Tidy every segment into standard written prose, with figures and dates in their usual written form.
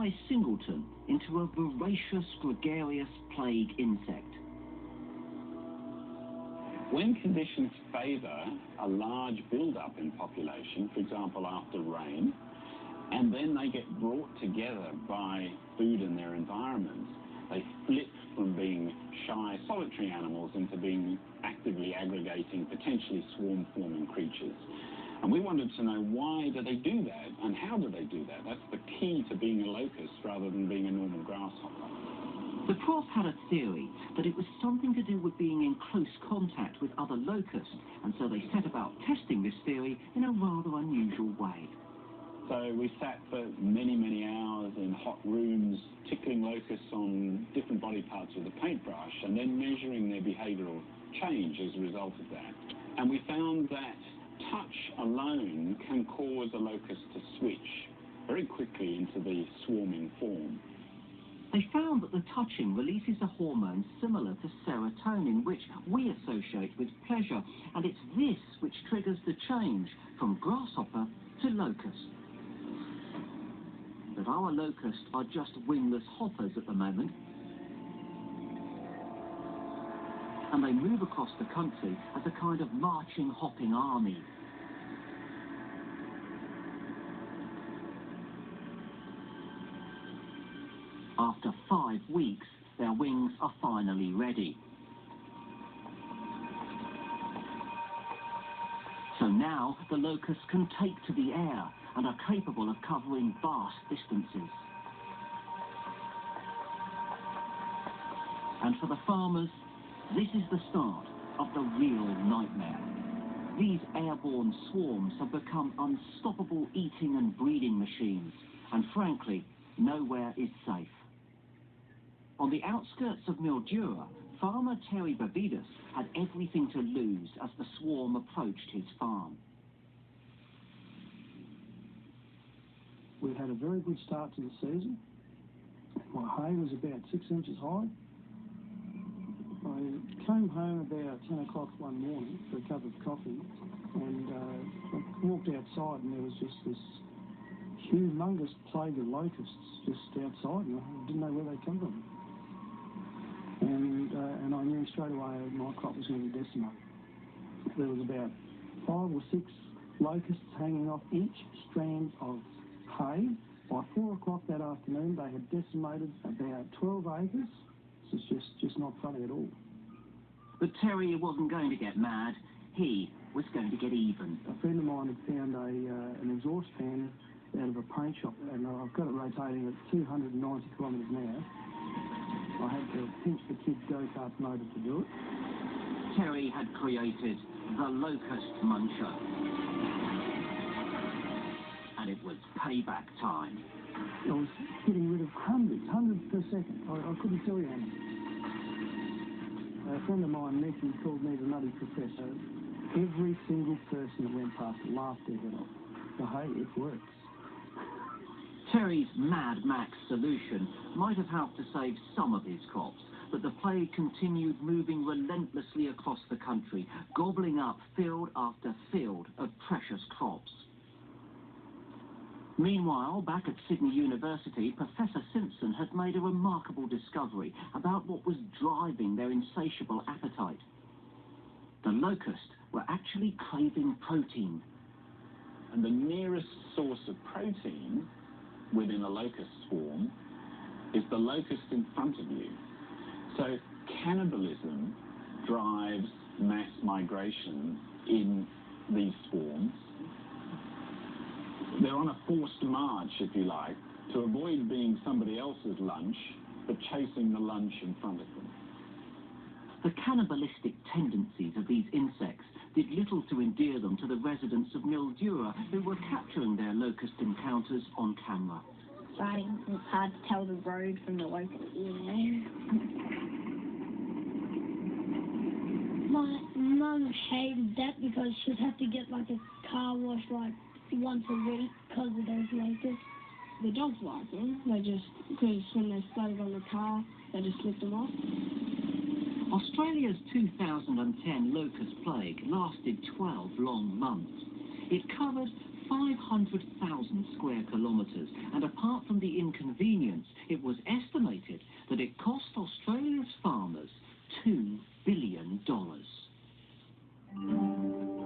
size singleton into a voracious, gregarious plague insect. When conditions favour a large build-up in population, for example after rain, and then they get brought together by food in their environment, they flip from being shy, solitary animals into being actively aggregating, potentially swarm-forming creatures. And we wanted to know, why do they do that, and how do they do that? That's the key to being a locust rather than being a normal grasshopper. The prof had a theory that it was something to do with being in close contact with other locusts, and so they set about testing this theory in a rather unusual way. So we sat for many, many hours in hot rooms, tickling locusts on different body parts with a paintbrush, and then measuring their behavioural change as a result of that. And we found that touch alone can cause a locust to switch very quickly into the swarming form. They found that the touching releases a hormone similar to serotonin, which we associate with pleasure, and it's this which triggers the change from grasshopper to locust. But our locusts are just wingless hoppers at the moment, and they move across the country as a kind of marching, hopping army. After 5 weeks, their wings are finally ready. So now the locusts can take to the air and are capable of covering vast distances. And for the farmers, this is the start of the real nightmare. These airborne swarms have become unstoppable eating and breeding machines, and frankly, nowhere is safe. On the outskirts of Mildura, farmer Terry Babidas had everything to lose as the swarm approached his farm. We've had a very good start to the season. My hay was about 6 inches high. I came home about 10 o'clock one morning for a cup of coffee, and I walked outside, and there was just this humongous plague of locusts just outside, and I didn't know where they'd come from. And I knew straight away my crop was going to be decimated. There was about 5 or 6 locusts hanging off each strand of hay. By 4 o'clock that afternoon, they had decimated about 12 acres. It's just not funny at all. But Terry wasn't going to get mad. He was going to get even. A friend of mine had found an exhaust fan out of a paint shop, and I've got it rotating at 290 kilometres an hour. I had to pinch the kid's go-kart motor to do it. Terry had created the locust muncher. And it was payback time. I was getting rid of hundreds per second. I couldn't tell you how many. A friend of mine, Nick, he called me the nutty professor. Every single person that went past laughed their head off. So, hey, it works. Terry's Mad Max solution might have helped to save some of his crops, but the plague continued moving relentlessly across the country, gobbling up field after field of precious crops. Meanwhile, back at Sydney University, Professor Simpson had made a remarkable discovery about what was driving their insatiable appetite. The locusts were actually craving protein. And the nearest source of protein within a locust swarm is the locust in front of you. So cannibalism drives mass migration in these swarms. They're on a forced march, if you like, to avoid being somebody else's lunch, but chasing the lunch in front of them. The cannibalistic tendencies of these insects did little to endear them to the residents of Mildura, who were capturing their locust encounters on camera. Starting, it's hard to tell the road from the local, My mum hated that because she'd have to get like a car wash like once a week because of those locusts. The dogs like them. They just, because when they splattered on the car, they just lift them off. Australia's 2010 locust plague lasted 12 long months. It covered 500,000 square kilometres, and apart from the inconvenience, it was estimated that it cost Australia's farmers $2 billion.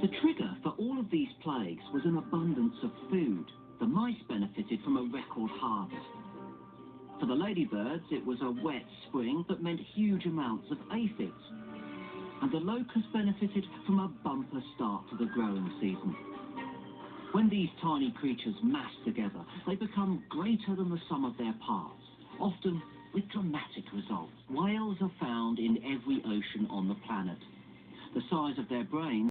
The trigger for all of these plagues was an abundance of food. The mice benefited from a record harvest. For the ladybirds, it was a wet spring that meant huge amounts of aphids. And the locusts benefited from a bumper start to the growing season. When these tiny creatures mass together, they become greater than the sum of their parts, often with dramatic results. Whales are found in every ocean on the planet. The size of their brains